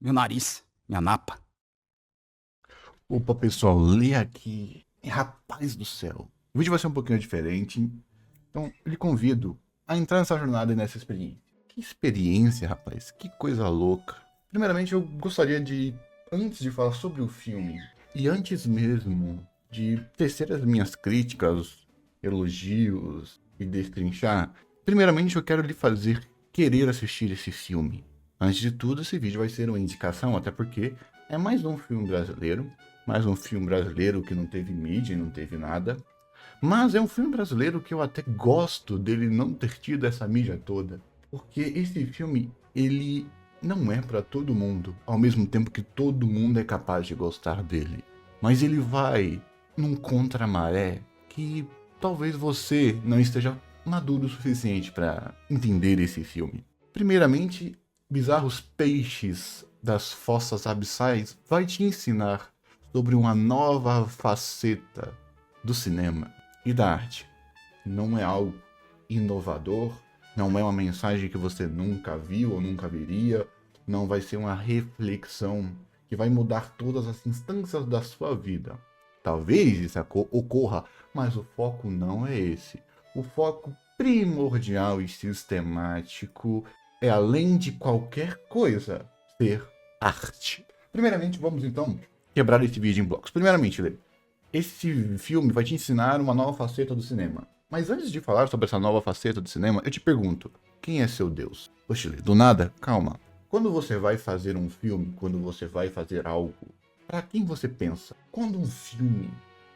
Meu nariz, minha napa. Opa, pessoal, lê aqui. Rapaz do céu. O vídeo vai ser um pouquinho diferente, então eu lhe convido a entrar nessa jornada e nessa experiência. Que experiência, rapaz, que coisa louca. Primeiramente, eu gostaria de, antes de falar sobre o filme, e antes mesmo de tecer as minhas críticas, elogios e destrinchar, primeiramente eu quero lhe fazer querer assistir esse filme. Antes de tudo, esse vídeo vai ser uma indicação, até porque é mais um filme brasileiro que não teve mídia, não teve nada. Mas é um filme brasileiro que eu até gosto dele não ter tido essa mídia toda, porque esse filme ele não é para todo mundo, ao mesmo tempo que todo mundo é capaz de gostar dele. Mas ele vai num contramaré que talvez você não esteja maduro o suficiente para entender esse filme. Primeiramente, Bizarros Peixes das Fossas Abissais vai te ensinar sobre uma nova faceta do cinema e da arte. Não é algo inovador, não é uma mensagem que você nunca viu ou nunca viria, não vai ser uma reflexão que vai mudar todas as instâncias da sua vida. Talvez isso ocorra, mas o foco não é esse. O foco primordial e sistemático é, além de qualquer coisa, ser arte. Primeiramente, vamos então quebrar esse vídeo em blocos. Primeiramente, Lê, esse filme vai te ensinar uma nova faceta do cinema. Mas antes de falar sobre essa nova faceta do cinema, eu te pergunto, quem é seu Deus? Poxa, Lê, do nada, calma. Quando você vai fazer um filme, quando você vai fazer algo, para quem você pensa? Quando um filme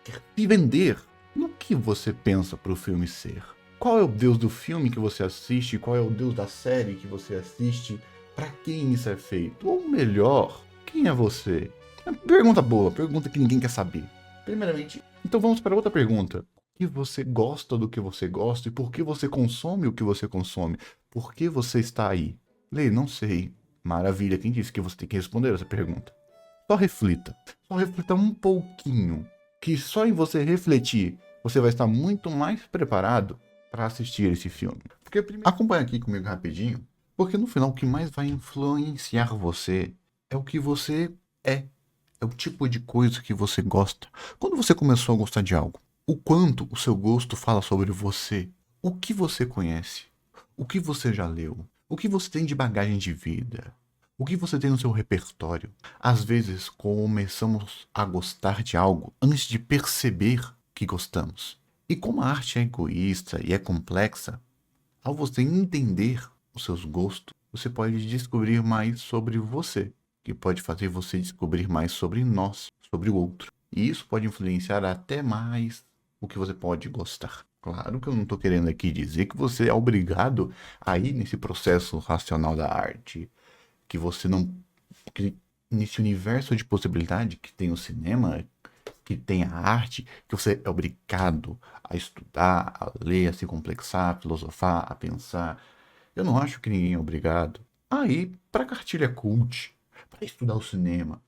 quer te vender, no que você pensa para o filme ser? Qual é o Deus do filme que você assiste? Qual é o Deus da série que você assiste? Para quem isso é feito? Ou melhor, quem é você? Pergunta boa, pergunta que ninguém quer saber. Primeiramente, então vamos para outra pergunta. Por que você gosta do que você gosta e por que você consome o que você consome? Por que você está aí? Lei, não sei. Maravilha, quem disse que você tem que responder essa pergunta? Só reflita. Só reflita um pouquinho. Que só em você refletir, você vai estar muito mais preparado para assistir esse filme. Porque acompanha aqui comigo rapidinho, porque no final o que mais vai influenciar você é o que você é. É o tipo de coisa que você gosta. Quando você começou a gostar de algo, o quanto o seu gosto fala sobre você, o que você conhece, o que você já leu, o que você tem de bagagem de vida, o que você tem no seu repertório. Às vezes começamos a gostar de algo antes de perceber que gostamos. E como a arte é egoísta e é complexa, ao você entender os seus gostos, você pode descobrir mais sobre você, que pode fazer você descobrir mais sobre nós, sobre o outro. E isso pode influenciar até mais o que você pode gostar. Claro que eu não estou querendo aqui dizer que você é obrigado a ir nesse processo racional da arte, que você não. Que nesse universo de possibilidade que tem o cinema, que tem a arte, que você é obrigado a estudar, a ler, a se complexar, a filosofar, a pensar. Eu não acho que ninguém é obrigado a ir para cartilha cult, para estudar o cinema.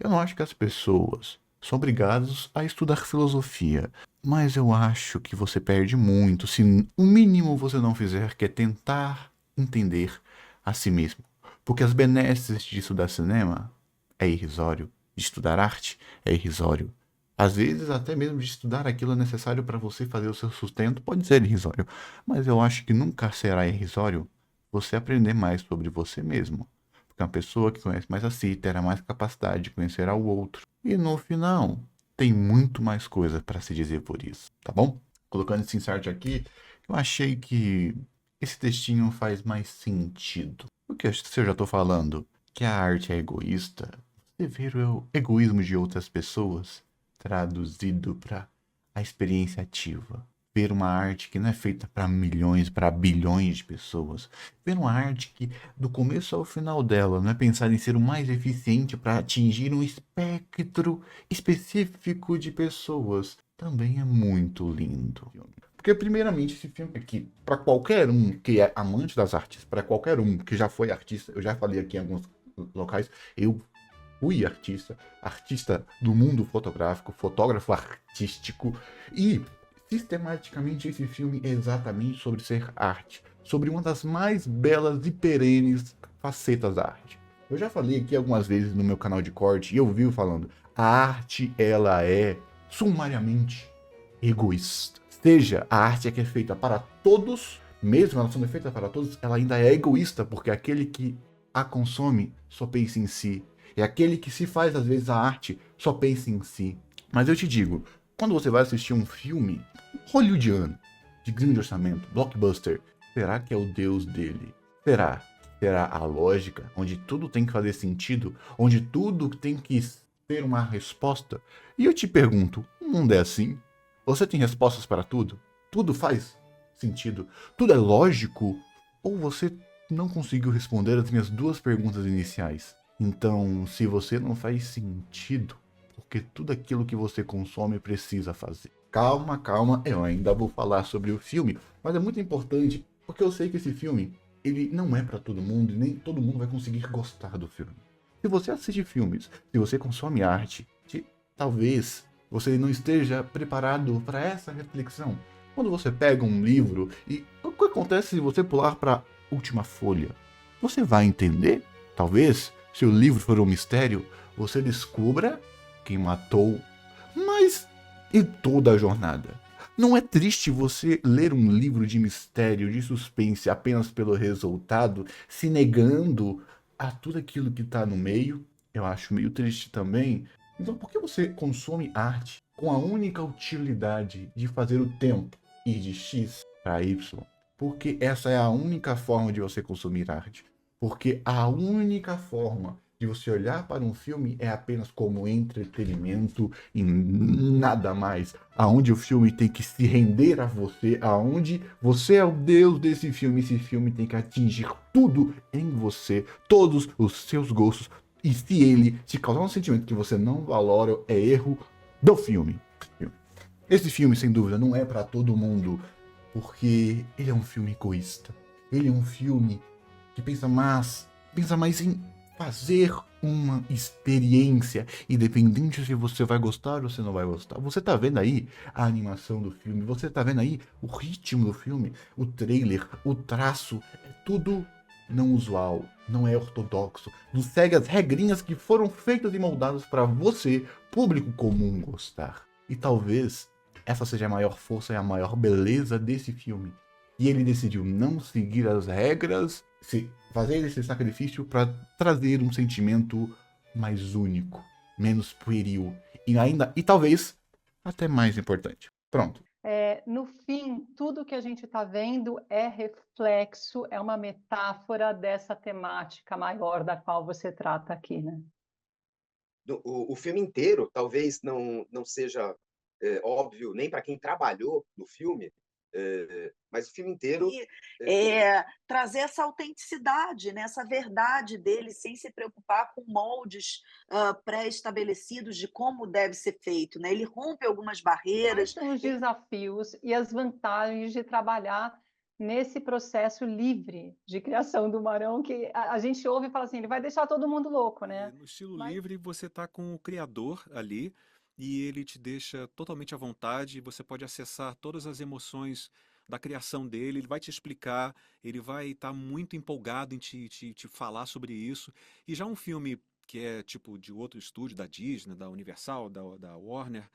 Eu não acho que as pessoas são obrigadas a estudar filosofia. Mas eu acho que você perde muito se o mínimo você não fizer, que é tentar entender a si mesmo. Porque as benesses de estudar cinema é irrisório, de estudar arte é irrisório. Às vezes, até mesmo de estudar aquilo necessário para você fazer o seu sustento pode ser irrisório. Mas eu acho que nunca será irrisório você aprender mais sobre você mesmo. Porque uma pessoa que conhece mais a si terá mais capacidade de conhecer ao outro. E no final, tem muito mais coisa para se dizer por isso, tá bom? Colocando esse insert aqui, eu achei que esse textinho faz mais sentido. Porque se eu já estou falando que a arte é egoísta, você vê o egoísmo de outras pessoas traduzido para a experiência ativa. Ver uma arte que não é feita para milhões, para bilhões de pessoas. Ver uma arte que, do começo ao final dela, não é pensada em ser o mais eficiente para atingir um espectro específico de pessoas. Também é muito lindo. Porque, primeiramente, esse filme aqui, para qualquer um que é amante das artes, para qualquer um que já foi artista, eu já falei aqui em alguns locais, eu fui artista, artista do mundo fotográfico, fotógrafo artístico, e sistematicamente esse filme é exatamente sobre ser arte, sobre uma das mais belas e perenes facetas da arte. Eu já falei aqui algumas vezes no meu canal de corte, e eu vivo falando, a arte, ela é sumariamente egoísta. Seja a arte que é feita para todos, mesmo ela sendo feita para todos, ela ainda é egoísta, porque aquele que a consome só pensa em si. E aquele que se faz, às vezes, a arte só pensa em si. Mas eu te digo, quando você vai assistir um filme hollywoodiano, de grande orçamento, blockbuster, será que é o Deus dele? Será? Será a lógica, onde tudo tem que fazer sentido, onde tudo tem que ter uma resposta? E eu te pergunto, o mundo é assim? Você tem respostas para tudo? Tudo faz sentido? Tudo é lógico? Ou você não conseguiu responder as minhas duas perguntas iniciais? Então, se você não faz sentido, porque tudo aquilo que você consome precisa fazer. Calma, calma, eu ainda vou falar sobre o filme, mas é muito importante, porque eu sei que esse filme, ele não é para todo mundo, e nem todo mundo vai conseguir gostar do filme. Se você assiste filmes, se você consome arte, talvez você não esteja preparado para essa reflexão. Quando você pega um livro e o que acontece se você pular para a última folha? Você vai entender? Talvez, se o livro for um mistério, você descubra quem matou. Mas e toda a jornada? Não é triste você ler um livro de mistério, de suspense, apenas pelo resultado, se negando a tudo aquilo que está no meio? Eu acho meio triste também. Então, por que você consome arte com a única utilidade de fazer o tempo ir de X para Y? Porque essa é a única forma de você consumir arte. Porque a única forma de você olhar para um filme é apenas como entretenimento e nada mais. Aonde o filme tem que se render a você, aonde você é o Deus desse filme, esse filme tem que atingir tudo em você, todos os seus gostos. E se ele te causar um sentimento que você não valora, é erro do filme. Esse filme, sem dúvida, não é para todo mundo, porque ele é um filme egoísta. Ele é um filme que pensa mais em fazer uma experiência, independente se você vai gostar ou se não vai gostar. Você tá vendo aí a animação do filme, você tá vendo aí o ritmo do filme, o trailer, o traço, é tudo não usual, não é ortodoxo, não segue as regrinhas que foram feitas e moldadas para você, público comum, gostar. E talvez essa seja a maior força e a maior beleza desse filme. E ele decidiu não seguir as regras, fazer esse sacrifício para trazer um sentimento mais único, menos pueril e talvez até mais importante. Pronto. No fim, tudo que a gente está vendo é reflexo, é uma metáfora dessa temática maior da qual você trata aqui, né? O filme inteiro talvez não seja óbvio nem para quem trabalhou no filme, mas o filme inteiro... trazer essa autenticidade, né? Essa verdade dele, sem se preocupar com moldes pré-estabelecidos de como deve ser feito, né? Ele rompe algumas barreiras. Quais são os desafios e as vantagens de trabalhar nesse processo livre de criação do Marão, que a gente ouve e fala assim, ele vai deixar todo mundo louco, né? No estilo livre, você está com o criador ali e ele te deixa totalmente à vontade, você pode acessar todas as emoções da criação dele, ele vai te explicar, ele vai estar muito empolgado em te falar sobre isso. E já um filme que é tipo de outro estúdio, da Disney, da Universal, da Warner,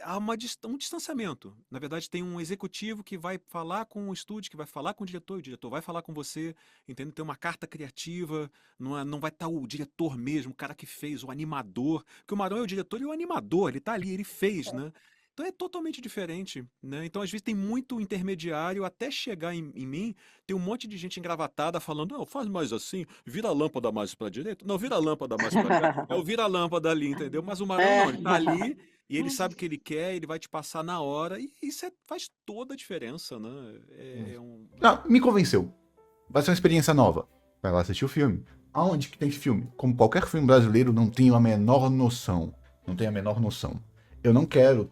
há um distanciamento. Na verdade, tem um executivo que vai falar com o estúdio, que vai falar com o diretor vai falar com você, entende? Tem uma carta criativa, não vai estar o diretor mesmo, o cara que fez, o animador, porque o Marão é o diretor e o animador, ele tá ali, ele fez, né? Então é totalmente diferente, né? Então às vezes tem muito intermediário até chegar em mim, tem um monte de gente engravatada falando, não, faz mais assim, vira a lâmpada mais para direita, não, vira a lâmpada mais para cá, é o vira a lâmpada ali, entendeu? Mas o Marão não, ele tá ali e ele sabe o que ele quer, ele vai te passar na hora, e isso faz toda a diferença, né? Não, me convenceu. Vai ser uma experiência nova. Vai lá assistir o filme. Aonde que tem esse filme? Como qualquer filme brasileiro, não tenho a menor noção. Não tenho a menor noção. Eu não quero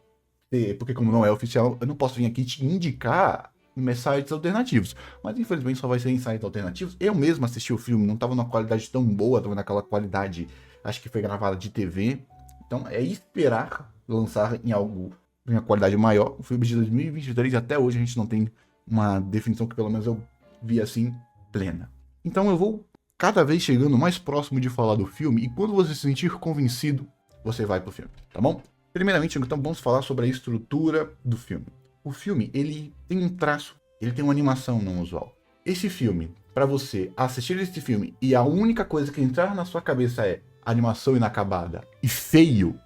ter, porque como não é oficial, eu não posso vir aqui te indicar sites alternativos. Mas infelizmente só vai ser em sites alternativos. Eu mesmo assisti o filme, não tava numa qualidade tão boa, tava naquela qualidade, acho que foi gravada de TV. Então é esperar lançar em algo em uma qualidade maior. O filme de 2023 e até hoje a gente não tem uma definição que pelo menos eu vi assim plena. Então eu vou cada vez chegando mais próximo de falar do filme, e quando você se sentir convencido, você vai pro filme, tá bom? Primeiramente, então, vamos falar sobre a estrutura do filme. O filme, ele tem um traço, ele tem uma animação não usual. Esse filme, para você assistir esse filme e a única coisa que entrar na sua cabeça é animação inacabada e feio,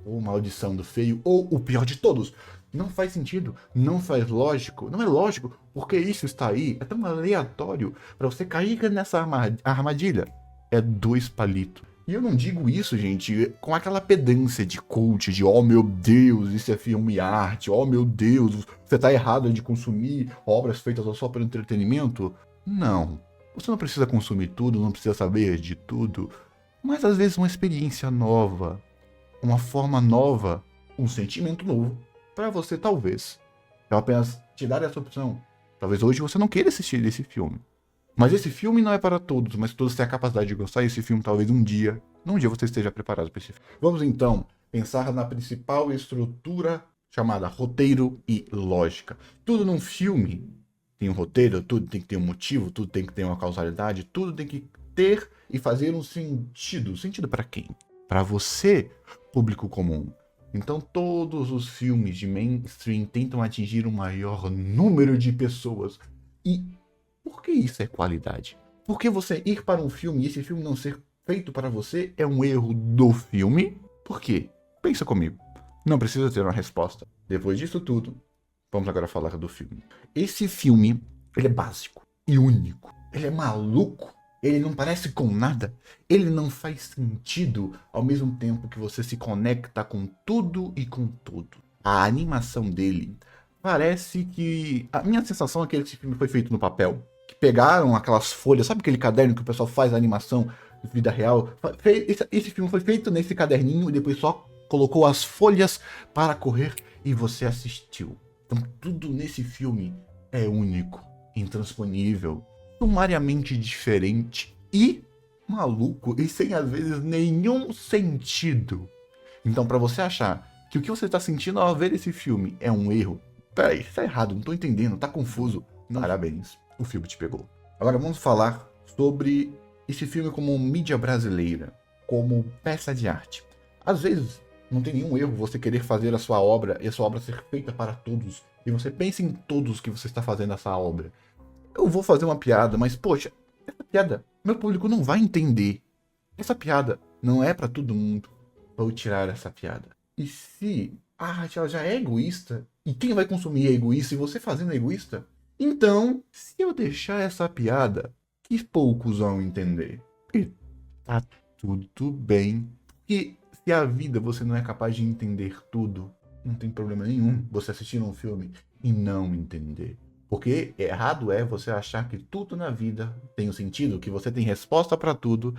ou maldição do feio, ou o pior de todos, não faz sentido, não faz lógico, não é lógico, porque isso está aí, é tão aleatório para você cair nessa armadilha. É 2 palitos. E eu não digo isso, gente, com aquela pedância de coach, de oh meu Deus, isso é filme arte, oh meu Deus, você tá errado de consumir obras feitas só pelo entretenimento. Não, você não precisa consumir tudo, não precisa saber de tudo, mas às vezes uma experiência nova, uma forma nova, um sentimento novo, para você talvez. Eu apenas te dar essa opção. Talvez hoje você não queira assistir esse filme. Mas esse filme não é para todos, mas todos têm a capacidade de gostar desse filme, talvez num dia você esteja preparado para esse filme. Vamos então pensar na principal estrutura chamada roteiro e lógica. Tudo num filme tem um roteiro, tudo tem que ter um motivo, tudo tem que ter uma causalidade, tudo tem que ter e fazer um sentido. Sentido para quem? Para você, público comum. Então todos os filmes de mainstream tentam atingir um maior número de pessoas. E por que isso é qualidade? Porque você ir para um filme e esse filme não ser feito para você é um erro do filme? Por quê? Pensa comigo. Não precisa ter uma resposta. Depois disso tudo, vamos agora falar do filme. Esse filme, ele é básico e único. Ele é maluco. Ele não parece com nada. Ele não faz sentido ao mesmo tempo que você se conecta com tudo e com tudo. A animação dele parece que... A minha sensação é que esse filme foi feito no papel. Que pegaram aquelas folhas, sabe aquele caderno que o pessoal faz a animação de vida real? Esse filme foi feito nesse caderninho e depois só colocou as folhas para correr e você assistiu. Então tudo nesse filme é único, intransponível, sumariamente diferente e maluco e sem às vezes nenhum sentido. Então para você achar que o que você está sentindo ao ver esse filme é um erro, peraí, isso tá errado, não tô entendendo, tá confuso. Não, parabéns, o filme te pegou. Agora vamos falar sobre esse filme como mídia brasileira, como peça de arte. Às vezes não tem nenhum erro você querer fazer a sua obra e a sua obra ser feita para todos. E você pensa em todos que você está fazendo essa obra. Eu vou fazer uma piada, mas poxa, essa piada, meu público não vai entender. Essa piada não é pra todo mundo. Vou tirar essa piada. E se a arte ela já é egoísta, e quem vai consumir é egoísta, e você fazendo é egoísta, então, se eu deixar essa piada, que poucos vão entender. E tá tudo bem. Porque se a vida você não é capaz de entender tudo, não tem problema nenhum você assistir um filme e não entender. Porque errado é você achar que tudo na vida tem um sentido, que você tem resposta para tudo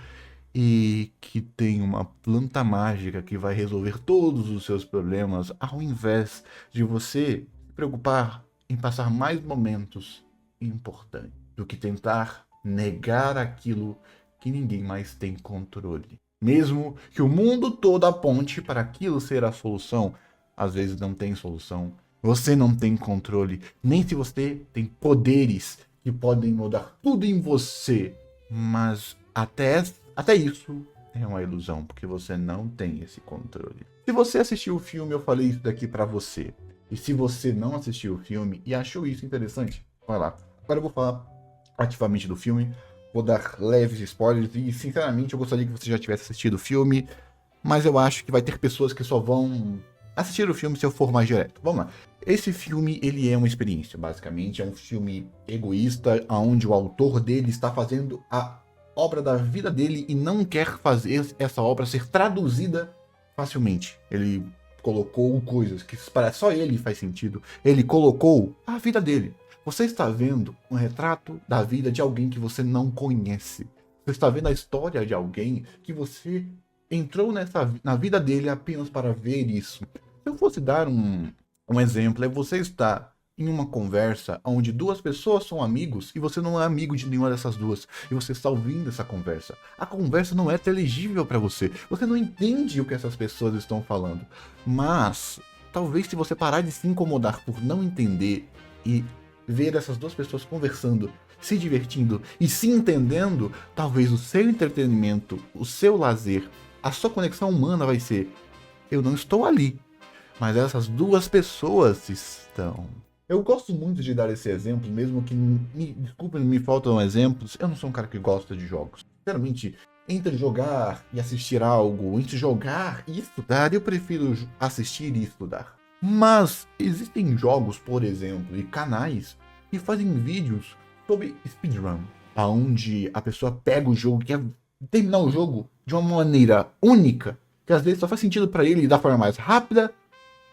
e que tem uma planta mágica que vai resolver todos os seus problemas, ao invés de você se preocupar em passar mais momentos importantes do que tentar negar aquilo que ninguém mais tem controle. Mesmo que o mundo todo aponte para aquilo ser a solução, às vezes não tem solução. Você não tem controle, nem se você tem poderes que podem mudar tudo em você. Mas até isso é uma ilusão, porque você não tem esse controle. Se você assistiu o filme, eu falei isso daqui pra você. E se você não assistiu o filme e achou isso interessante, vai lá. Agora eu vou falar ativamente do filme, vou dar leves spoilers e, sinceramente, eu gostaria que você já tivesse assistido o filme, mas eu acho que vai ter pessoas que só vão assistir o filme se eu for mais direto. Vamos lá. Esse filme, ele é uma experiência, basicamente. É um filme egoísta, onde o autor dele está fazendo a obra da vida dele e não quer fazer essa obra ser traduzida facilmente. Ele colocou coisas que para só ele faz sentido. Ele colocou a vida dele. Você está vendo um retrato da vida de alguém que você não conhece. Você está vendo a história de alguém que você entrou na vida dele apenas para ver isso. Se eu fosse dar um exemplo, é você estar em uma conversa onde duas pessoas são amigos e você não é amigo de nenhuma dessas duas. E você está ouvindo essa conversa. A conversa não é inteligível para você. Você não entende o que essas pessoas estão falando. Mas, talvez se você parar de se incomodar por não entender e ver essas duas pessoas conversando, se divertindo e se entendendo, talvez o seu entretenimento, o seu lazer, a sua conexão humana vai ser: eu não estou ali, mas essas duas pessoas estão. Eu gosto muito de dar esse exemplo, mesmo que, desculpem, me faltam exemplos. Eu não sou um cara que gosta de jogos. Sinceramente, entre jogar e assistir algo, entre jogar e estudar, eu prefiro assistir e estudar. Mas existem jogos, por exemplo, e canais que fazem vídeos sobre speedrun, aonde a pessoa pega o jogo, quer terminar o jogo de uma maneira única, que às vezes só faz sentido para ele da forma mais rápida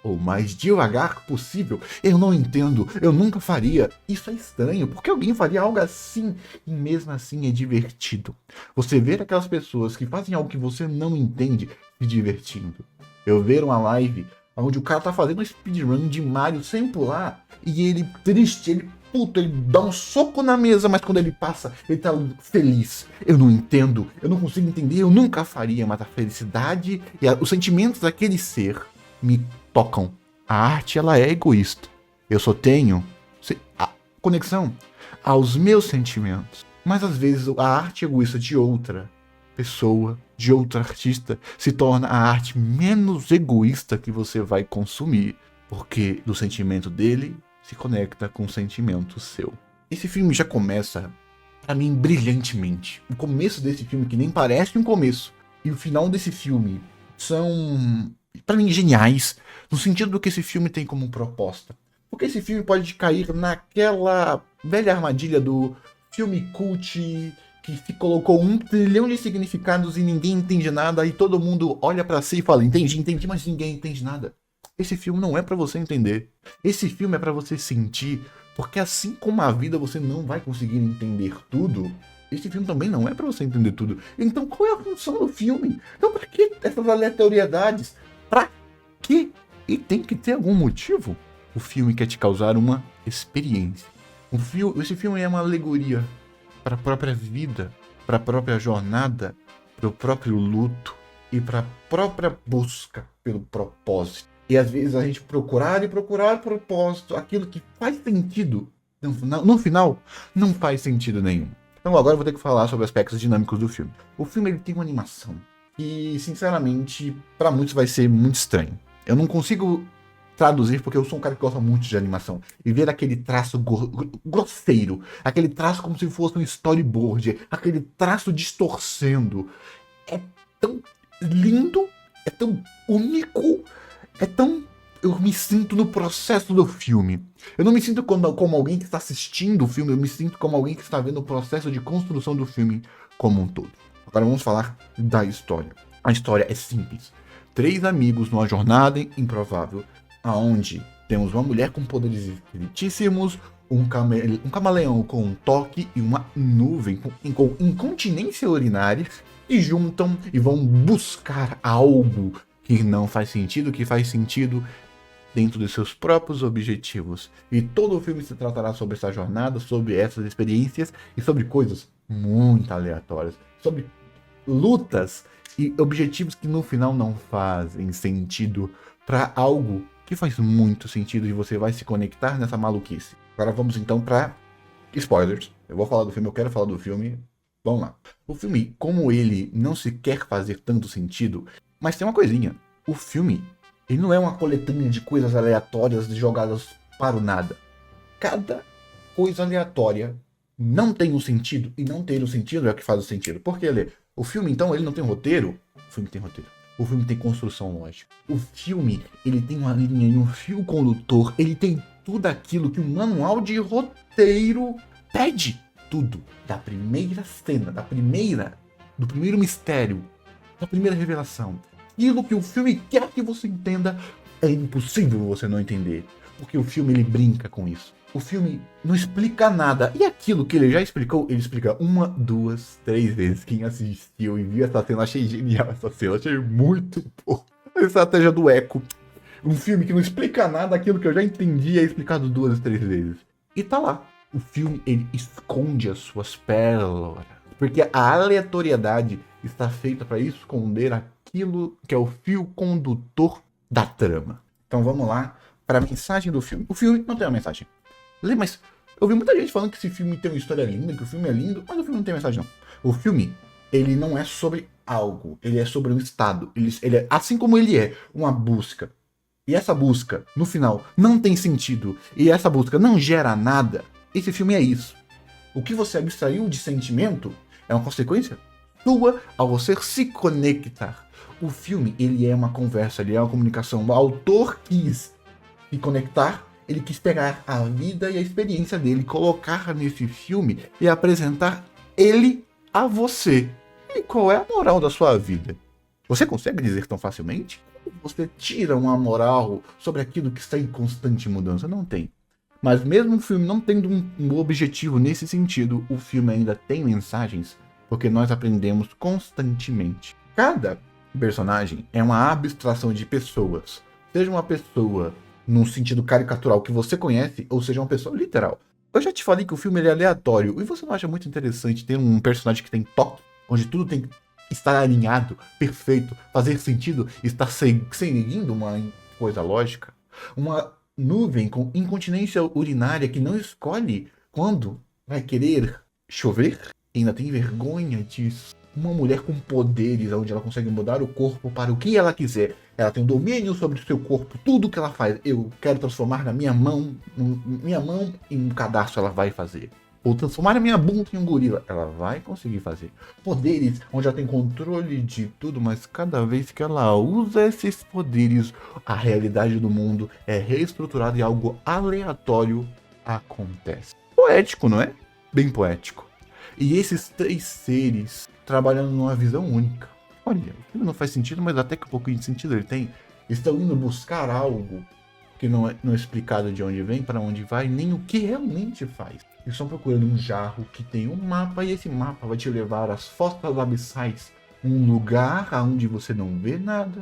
ou mais devagar possível. Eu não entendo, eu nunca faria. Isso é estranho, porque alguém faria algo assim, e mesmo assim é divertido. Você ver aquelas pessoas que fazem algo que você não entende se divertindo. Eu ver uma live onde o cara tá fazendo um speedrun de Mario sem pular, e ele triste, ele puto, ele dá um soco na mesa, mas quando ele passa, ele tá feliz. Eu não entendo, eu não consigo entender, eu nunca faria, mas a felicidade e os sentimentos daquele ser me tocam. A arte, ela é egoísta. Eu só tenho a conexão aos meus sentimentos. Mas às vezes a arte egoísta de outra pessoa, de outro artista, se torna a arte menos egoísta que você vai consumir, porque do sentimento dele se conecta com o sentimento seu. Esse filme já começa, pra mim, brilhantemente. O começo desse filme, que nem parece um começo, e o final desse filme são, pra mim, geniais, no sentido do que esse filme tem como proposta. Porque esse filme pode cair naquela velha armadilha do filme cult que se colocou 1 trilhão de significados e ninguém entende nada, e todo mundo olha pra si e fala: entendi, mas ninguém entende nada. Esse filme não é pra você entender. Esse filme é pra você sentir, porque assim como a vida você não vai conseguir entender tudo, esse filme também não é pra você entender tudo. Então qual é a função do filme? Então pra que essas aleatoriedades? Pra quê? E tem que ter algum motivo. O filme quer te causar uma experiência. Esse filme é uma alegoria para a própria vida, para a própria jornada, para o próprio luto e para a própria busca pelo propósito. E às vezes a gente procurar propósito, aquilo que faz sentido, no final não faz sentido nenhum. Então agora eu vou ter que falar sobre aspectos dinâmicos do filme. O filme ele tem uma animação que, sinceramente, para muitos vai ser muito estranho. Eu não consigo traduzir, porque eu sou um cara que gosta muito de animação. E ver aquele traço grosseiro, aquele traço como se fosse um storyboard, aquele traço distorcendo, é tão lindo, é tão único, é tão... Eu me sinto no processo do filme. Eu não me sinto como alguém que está assistindo o filme, eu me sinto como alguém que está vendo o processo de construção do filme como um todo. Agora vamos falar da história. A história é simples. 3 amigos numa jornada improvável, aonde temos uma mulher com poderes infinitíssimos, um camaleão com um toque e uma nuvem com incontinência urinária, e juntam e vão buscar algo que não faz sentido, que faz sentido dentro de seus próprios objetivos. E todo o filme se tratará sobre essa jornada, sobre essas experiências e sobre coisas muito aleatórias, sobre lutas e objetivos que no final não fazem sentido para algo que faz muito sentido e você vai se conectar nessa maluquice. Agora vamos então para spoilers. Eu vou falar do filme, eu quero falar do filme. Vamos lá. O filme, como ele não se quer fazer tanto sentido, mas tem uma coisinha. O filme, ele não é uma coletânea de coisas aleatórias jogadas para o nada. Cada coisa aleatória não tem um sentido, e não ter um sentido é o que faz o sentido. Porque o filme, então, ele não tem roteiro? O filme tem roteiro. O filme tem construção lógica. O filme, ele tem uma linha e um fio condutor. Ele tem tudo aquilo que um manual de roteiro pede. Tudo. Da primeira cena, do primeiro mistério, da primeira revelação. Aquilo que o filme quer que você entenda, é impossível você não entender. Porque o filme, ele brinca com isso. O filme não explica nada. E aquilo que ele já explicou, ele explica 1, 2, 3 vezes. Quem assistiu e viu essa cena, achei genial essa cena. Achei muito boa. A estratégia do Eco. Um filme que não explica nada, aquilo que eu já entendi é explicado 2, 3 vezes. E tá lá. O filme, ele esconde as suas pérolas. Porque a aleatoriedade está feita para esconder aquilo que é o fio condutor da trama. Então vamos lá para a mensagem do filme. O filme não tem uma mensagem. Mas Eu vi muita gente falando que esse filme tem uma história linda, que o filme é lindo, mas o filme não tem mensagem, não. O filme, ele não é sobre algo, ele é sobre um estado. Ele é, assim como ele é uma busca, e essa busca, no final, não tem sentido, e essa busca não gera nada, esse filme é isso. O que você abstraiu de sentimento é uma consequência sua ao você se conectar. O filme, ele é uma conversa, ele é uma comunicação. O autor quis se conectar, ele quis pegar a vida e a experiência dele, colocar nesse filme e apresentar ele a você. E qual é a moral da sua vida? Você consegue dizer tão facilmente? Você tira uma moral sobre aquilo que está em constante mudança? Não tem. Mas mesmo o filme não tendo um objetivo nesse sentido, o filme ainda tem mensagens, porque nós aprendemos constantemente. Cada personagem é uma abstração de pessoas. Seja uma pessoa num sentido caricatural que você conhece, ou seja uma pessoa literal. Eu já te falei que o filme ele é aleatório, e você não acha muito interessante ter um personagem que tem toque, onde tudo tem que estar alinhado, perfeito, fazer sentido, estar seguindo uma coisa lógica? Uma nuvem com incontinência urinária que não escolhe quando vai querer chover, e ainda tem vergonha disso. Uma mulher com poderes, onde ela consegue mudar o corpo para o que ela quiser. Ela tem um domínio sobre o seu corpo, tudo que ela faz. Eu quero transformar na minha mão em um cadastro, ela vai fazer. Ou transformar a minha bunda em um gorila, ela vai conseguir fazer. Poderes, onde ela tem controle de tudo, mas cada vez que ela usa esses poderes, a realidade do mundo é reestruturada e algo aleatório acontece. Poético, não é? Bem poético. E esses três seres trabalhando numa visão única. Olha, o filme não faz sentido, mas até que um pouquinho de sentido ele tem. Estão indo buscar algo que não é explicado de onde vem, para onde vai, nem o que realmente faz. Eles estão procurando um jarro que tem um mapa, e esse mapa vai te levar às fossas abissais. Um lugar onde você não vê nada.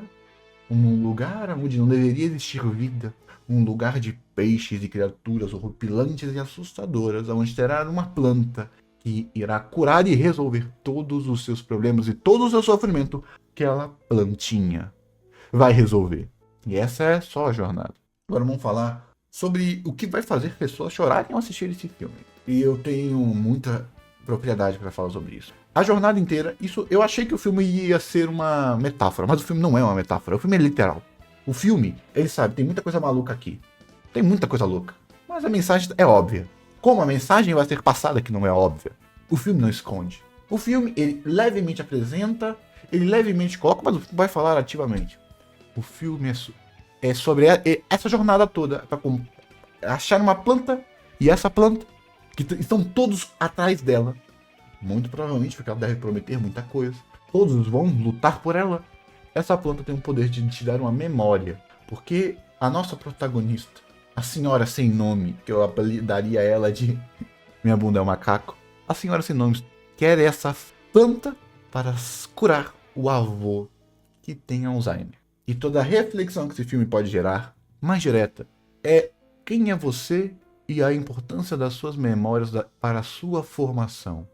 Um lugar onde não deveria existir vida. Um lugar de peixes e criaturas horripilantes e assustadoras, onde terá uma planta que irá curar e resolver todos os seus problemas e todo o seu sofrimento, aquela plantinha vai resolver. E essa é só a jornada. Agora vamos falar sobre o que vai fazer pessoas chorarem ao assistir esse filme. E eu tenho muita propriedade para falar sobre isso. A jornada inteira, eu achei que o filme ia ser uma metáfora, mas o filme não é uma metáfora, o filme é literal. O filme, ele sabe, tem muita coisa maluca aqui. Tem muita coisa louca. Mas a mensagem é óbvia. Como a mensagem vai ser passada que não é óbvia? O filme não esconde. O filme, ele levemente apresenta, ele levemente coloca, mas vai falar ativamente. O filme é sobre essa jornada toda, para achar uma planta, e essa planta, que estão todos atrás dela, muito provavelmente porque ela deve prometer muita coisa, todos vão lutar por ela. Essa planta tem o poder de te dar uma memória, porque a nossa protagonista, a senhora sem nome, que eu apelidaria ela de minha bunda é um macaco, a senhora sem nome quer essa planta para curar o avô que tem Alzheimer. E toda a reflexão que esse filme pode gerar, mais direta, é quem é você e a importância das suas memórias para a sua formação.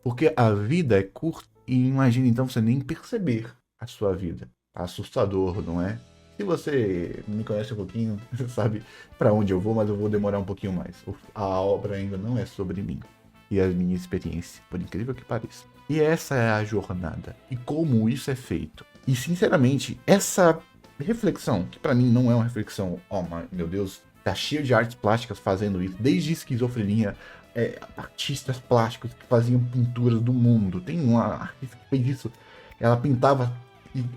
Porque a vida é curta e imagina então você nem perceber a sua vida. Assustador, não é? Se você me conhece um pouquinho, você sabe para onde eu vou, mas eu vou demorar um pouquinho mais. A obra ainda não é sobre mim e a minha experiência, por incrível que pareça. E essa é a jornada. E como isso é feito. E sinceramente, essa reflexão, que para mim não é uma reflexão, meu Deus, tá cheio de artes plásticas fazendo isso, desde esquizofrenia, artistas plásticos que faziam pinturas do mundo. Tem uma artista que fez isso, ela pintava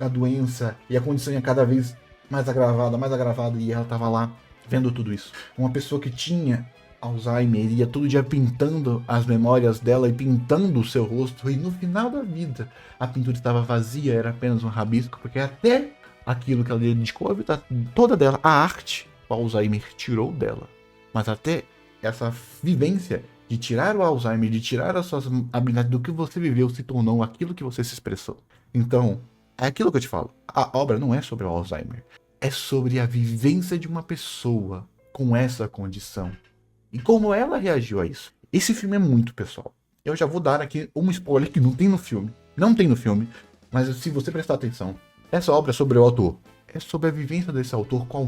a doença e a condição ia cada vez mais agravada, e ela tava lá vendo tudo isso. Uma pessoa que tinha Alzheimer ia todo dia pintando as memórias dela e pintando o seu rosto, e no final da vida a pintura estava vazia, era apenas um rabisco, porque até aquilo que ela dedicou a vida toda dela, a arte, o Alzheimer tirou dela. Mas até essa vivência de tirar o Alzheimer, de tirar as suas habilidades do que você viveu, se tornou aquilo que você se expressou. Então, é aquilo que eu te falo, a obra não é sobre o Alzheimer, é sobre a vivência de uma pessoa com essa condição. E como ela reagiu a isso. Esse filme é muito pessoal. Eu já vou dar aqui um spoiler que não tem no filme. Não tem no filme. Mas se você prestar atenção, essa obra é sobre o autor. É sobre a vivência desse autor com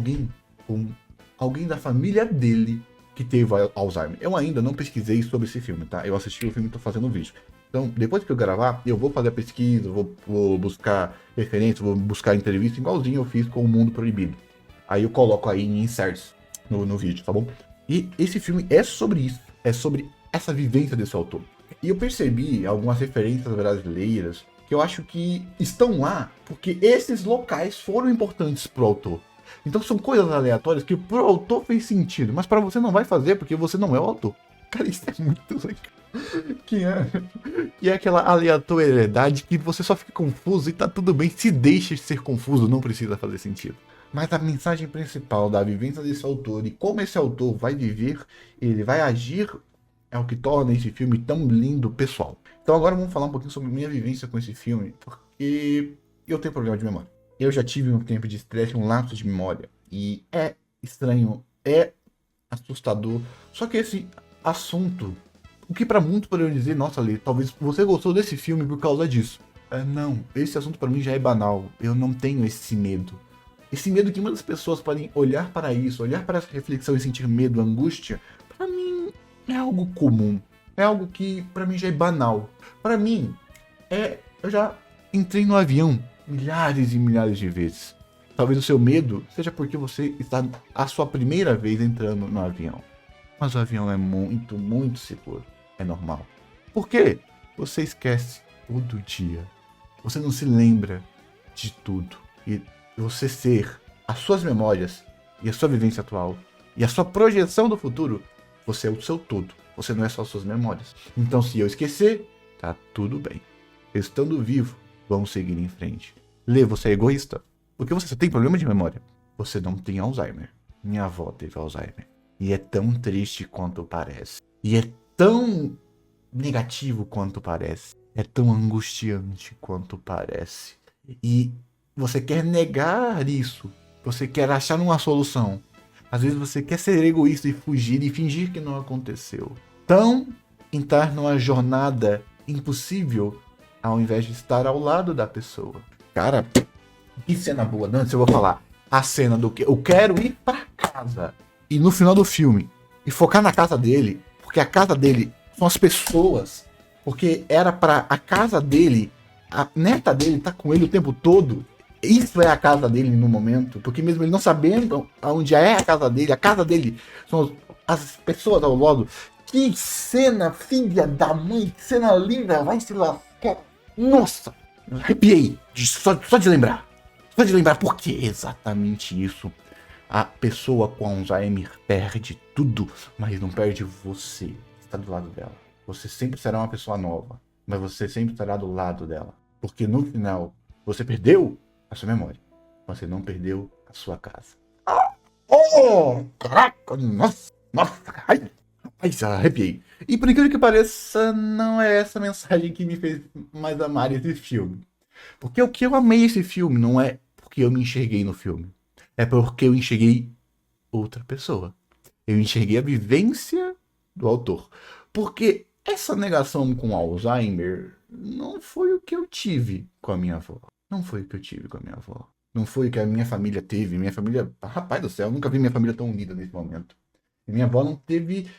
alguém da família dele que teve Alzheimer. Eu ainda não pesquisei sobre esse filme, tá? Eu assisti o filme e tô fazendo um vídeo. Então, depois que eu gravar, eu vou fazer a pesquisa, vou buscar referências, vou buscar entrevista, igualzinho eu fiz com O Mundo Proibido. Aí eu coloco aí em inserts no vídeo, tá bom? E esse filme é sobre isso, é sobre essa vivência desse autor. E eu percebi algumas referências brasileiras que eu acho que estão lá porque esses locais foram importantes pro autor. Então são coisas aleatórias que pro autor fez sentido, mas para você não vai fazer porque você não é o autor. Cara, isso é muito legal. Que é aquela aleatoriedade que você só fica confuso e tá tudo bem. Se deixa de ser confuso, não precisa fazer sentido. Mas a mensagem principal da vivência desse autor e como esse autor vai viver, ele vai agir, é o que torna esse filme tão lindo, pessoal. Então agora vamos falar um pouquinho sobre minha vivência com esse filme, porque eu tenho problema de memória. Eu já tive um tempo de estresse, um lapso de memória, e é estranho, é assustador. Só que esse assunto, o que pra muitos poderiam dizer, nossa, Lê, talvez você gostou desse filme por causa disso. Não, esse assunto pra mim já é banal, eu não tenho esse medo. Esse medo que muitas pessoas podem olhar para isso, olhar para essa reflexão e sentir medo, angústia, pra mim é algo comum. É algo que pra mim já é banal. Pra mim, eu já entrei no avião milhares e milhares de vezes. Talvez o seu medo seja porque você está a sua primeira vez entrando no avião. Mas o avião é muito, muito seguro. É normal. Por quê? Você esquece todo dia. Você não se lembra de tudo. E você ser as suas memórias e a sua vivência atual e a sua projeção do futuro, você é o seu todo. Você não é só suas memórias. Então, se eu esquecer, tá tudo bem. Estando vivo, vamos seguir em frente. Lê, você é egoísta? Porque você só tem problema de memória. Você não tem Alzheimer. Minha avó teve Alzheimer. E é tão triste quanto parece. E é tão negativo quanto parece. É tão angustiante quanto parece. E você quer negar isso. Você quer achar uma solução. Às vezes você quer ser egoísta e fugir e fingir que não aconteceu. Então, entrar numa jornada impossível ao invés de estar ao lado da pessoa. Cara, que cena boa, Nancy, eu vou falar. A cena do que eu quero ir pra casa. E no final do filme, e focar na casa dele, porque a casa dele são as pessoas. Porque era pra a casa dele, a neta dele tá com ele o tempo todo. Isso é a casa dele no momento, porque mesmo ele não sabendo aonde é a casa dele são as pessoas ao lado. Que cena, filha da mãe, que cena linda, vai se lascar. Nossa, arrepiei, só de lembrar. Só de lembrar porque é exatamente isso. A pessoa com Alzheimer perde tudo, mas não perde você, que está do lado dela. Você sempre será uma pessoa nova, mas você sempre estará do lado dela. Porque no final, você perdeu a sua memória. Você não perdeu a sua casa. Oh, caraca, nossa, ai, rapaz, arrepiei. E por incrível que pareça, não é essa mensagem que me fez mais amar esse filme. Porque o que eu amei esse filme não é porque eu me enxerguei no filme. É porque eu enxerguei outra pessoa. Eu enxerguei a vivência do autor. Porque essa negação com Alzheimer não foi o que eu tive com a minha avó. Não foi o que eu tive com a minha avó. Não foi o que a minha família teve. Minha família, rapaz do céu, eu nunca vi minha família tão unida nesse momento. E minha avó não teve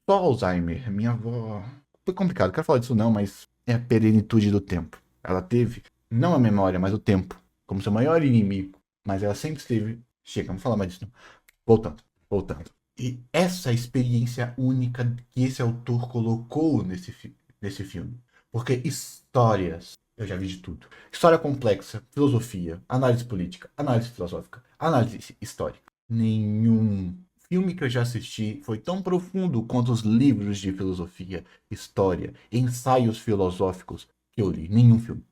só Alzheimer. Minha avó... Foi complicado, não quero falar disso não, mas é a perenitude do tempo. Ela teve, não a memória, mas o tempo, como seu maior inimigo. Mas ela sempre esteve... Chega, não vou falar mais disso não. Voltando. E essa experiência única que esse autor colocou nesse filme. Porque histórias, eu já vi de tudo. História complexa, filosofia, análise política, análise filosófica, análise histórica. Nenhum filme que eu já assisti foi tão profundo quanto os livros de filosofia, história, ensaios filosóficos que eu li. Nenhum filme.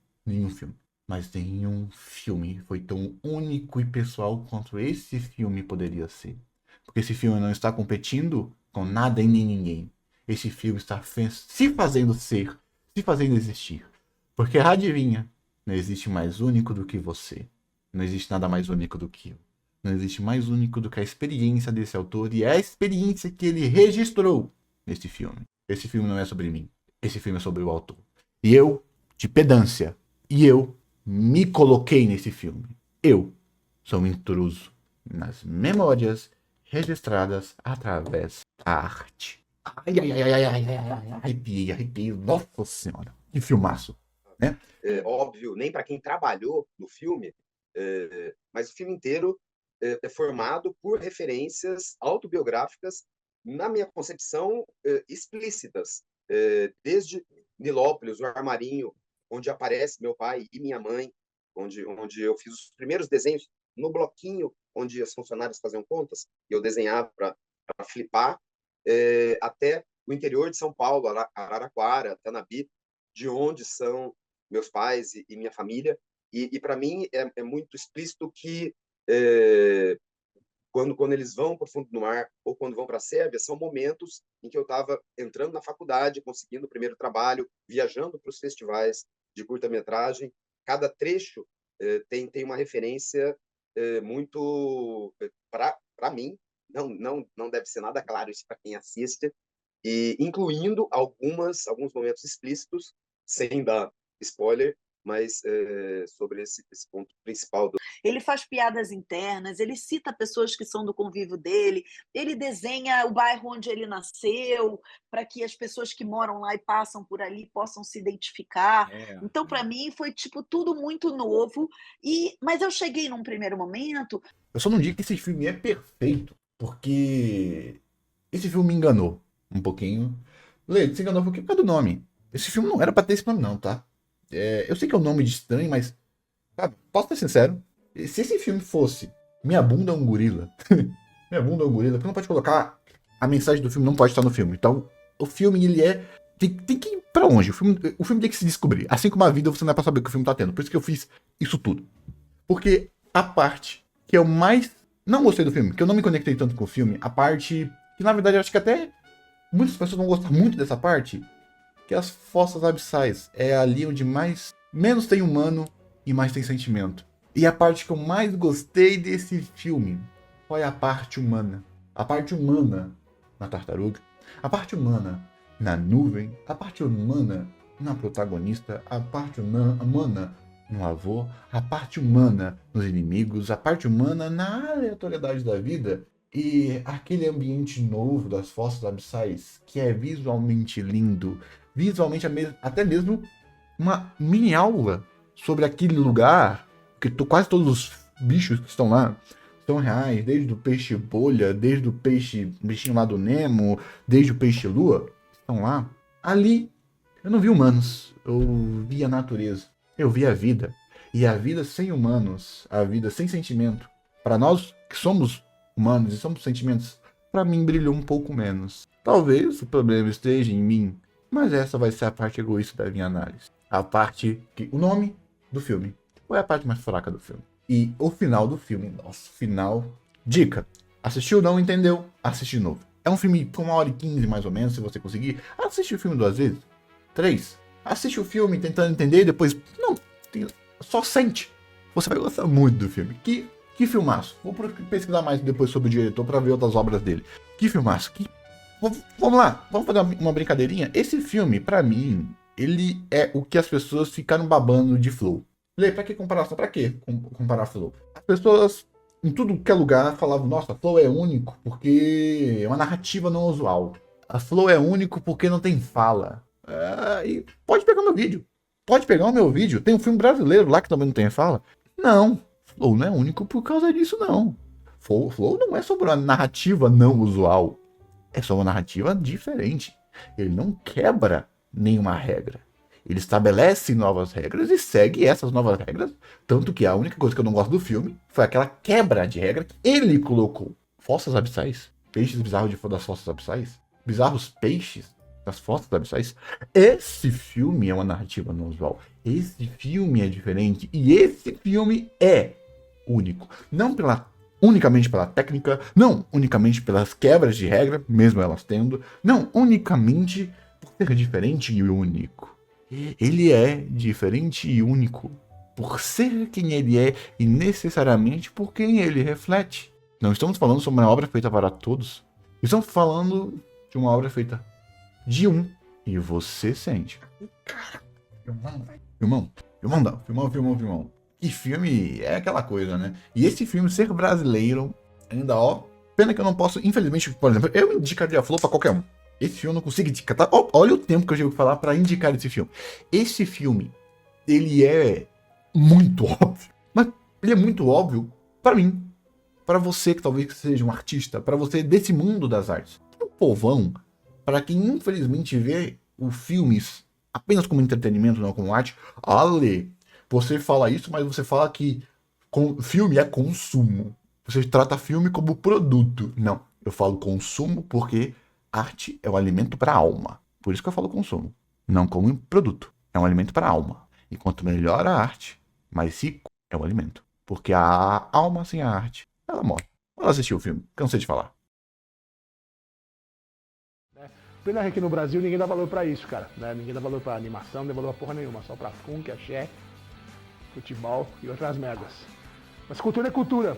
Mas nenhum filme foi tão único e pessoal quanto esse filme poderia ser. Porque esse filme não está competindo com nada e nem ninguém. Esse filme está se fazendo ser, se fazendo existir. Porque adivinha, não existe mais único do que você. Não existe nada mais único do que eu. Não existe mais único do que a experiência desse autor e é a experiência que ele registrou nesse filme. Esse filme não é sobre mim. Esse filme é sobre o autor. E eu, de pedância, me coloquei nesse filme. Eu sou um intruso nas memórias registradas através da arte. Ai, ai, ai, ai, ai, ai, ai, ai, arrepiei, nossa senhora, que filmaço, né? Óbvio, nem para quem trabalhou no filme, mas o filme inteiro é formado por referências autobiográficas, na minha concepção, explícitas, desde Nilópolis, o armarinho, onde aparece meu pai e minha mãe, onde eu fiz os primeiros desenhos no bloquinho, onde as funcionárias faziam contas, e eu desenhava para flipar, até o interior de São Paulo, Araraquara, Tanabi, de onde são meus pais e minha família. E para mim é muito explícito que quando eles vão para o fundo do mar ou quando vão para a Sérvia, são momentos em que eu estava entrando na faculdade, conseguindo o primeiro trabalho, viajando para os festivais de curta-metragem. Cada trecho tem uma referência muito, para mim, não deve ser nada claro isso para quem assiste, e incluindo alguns momentos explícitos, sem dar spoiler, mas sobre esse ponto principal. Ele faz piadas internas, ele cita pessoas que são do convívio dele, ele desenha o bairro onde ele nasceu, para que as pessoas que moram lá e passam por ali possam se identificar. Então, para mim, foi tipo tudo muito novo. Mas eu cheguei num primeiro momento. Eu só não digo que esse filme é perfeito, porque esse filme me enganou um pouquinho. Lê, se enganou um pouquinho por causa do nome. Esse filme não era pra ter esse nome, não, tá? Eu sei que é um nome de estranho, mas, sabe, posso ser sincero, se esse filme fosse Minha Bunda é um Gorila, Minha Bunda é um Gorila, porque não pode colocar, a mensagem do filme não pode estar no filme. Então, o filme, ele tem que ir pra longe, o filme tem que se descobrir. Assim como a vida, você não é pra saber o que o filme tá tendo. Por isso que eu fiz isso tudo. Porque a parte que eu mais não gostei do filme, que eu não me conectei tanto com o filme, a parte que, na verdade, eu acho que até muitas pessoas vão gostar muito dessa parte, que as fossas abissais é ali onde menos tem humano e mais tem sentimento. E a parte que eu mais gostei desse filme foi a parte humana. A parte humana na tartaruga, a parte humana na nuvem, a parte humana na protagonista, a parte humana no avô, a parte humana nos inimigos, a parte humana na aleatoriedade da vida. E aquele ambiente novo das fossas abissais, que é visualmente lindo, visualmente até mesmo uma mini aula sobre aquele lugar, que quase todos os bichos que estão lá são reais, desde o peixe bolha, desde o bichinho lá do Nemo, desde o peixe lua, estão lá. Ali, eu não vi humanos, eu vi a natureza, eu vi a vida. E a vida sem humanos, a vida sem sentimento, para nós que somos humanos e somos sentimentos, para mim brilhou um pouco menos. Talvez o problema esteja em mim, mas essa vai ser a parte egoísta da minha análise. A parte que o nome do filme foi a parte mais fraca do filme. E o final do filme, nossa, final. Dica: assistiu, não entendeu? Assiste de novo. É um filme com 1h15 mais ou menos, se você conseguir. Assiste o filme 2 vezes. 3. Assiste o filme tentando entender e depois. Não, só sente. Você vai gostar muito do filme. Que filmaço. Vou pesquisar mais depois sobre o diretor para ver outras obras dele. Que filmaço. Vamos lá, vamos fazer uma brincadeirinha. Esse filme, pra mim, ele é o que as pessoas ficaram babando de Flow. Lê, pra que comparação? Pra que comparar Flow? As pessoas, em tudo que é lugar, falavam, nossa, Flow é único porque é uma narrativa não usual. A Flow é único porque não tem fala. E pode pegar meu vídeo. Pode pegar o meu vídeo. Tem um filme brasileiro lá que também não tem fala. Não, Flow não é único por causa disso, não. Flow não é sobre uma narrativa não usual. É só uma narrativa diferente. Ele não quebra nenhuma regra. Ele estabelece novas regras e segue essas novas regras. Tanto que a única coisa que eu não gosto do filme foi aquela quebra de regra que ele colocou. Fossas abissais. Peixes bizarros das fossas abissais. Bizarros peixes das fossas abissais. Esse filme é uma narrativa não usual. Esse filme é diferente. E esse filme é único. Não unicamente pela técnica, não unicamente pelas quebras de regra, mesmo elas tendo, não unicamente por ser diferente e único. Ele é diferente e único por ser quem ele é e necessariamente por quem ele reflete. Não estamos falando sobre uma obra feita para todos. Estamos falando de uma obra feita de um e você sente. Filmão. Que filme é aquela coisa, né? E esse filme ser brasileiro, ainda Pena que eu não posso, infelizmente, por exemplo, eu indicaria a Flor pra qualquer um. Esse filme eu não consigo indicar, tá? Olha o tempo que eu tive que falar pra indicar esse filme. Esse filme, ele é muito óbvio. Mas ele é muito óbvio pra mim. Pra você que talvez seja um artista. Pra você desse mundo das artes. O povão, pra quem infelizmente vê os filmes apenas como entretenimento, não como arte. Ale, você fala isso, mas você fala que filme é consumo. Você trata filme como produto. Não, eu falo consumo porque arte é um alimento para a alma. Por isso que eu falo consumo. Não como um produto. É um alimento para a alma. E quanto melhor a arte, mais rico é o alimento. Porque a alma sem a arte, ela morre. Vamos assistir o filme. Cansei de falar. Pena que aqui no Brasil ninguém dá valor pra isso, cara. Né? Ninguém dá valor pra animação, não dá valor pra porra nenhuma. Só pra funk, axé, futebol e outras merdas. Mas cultura é cultura.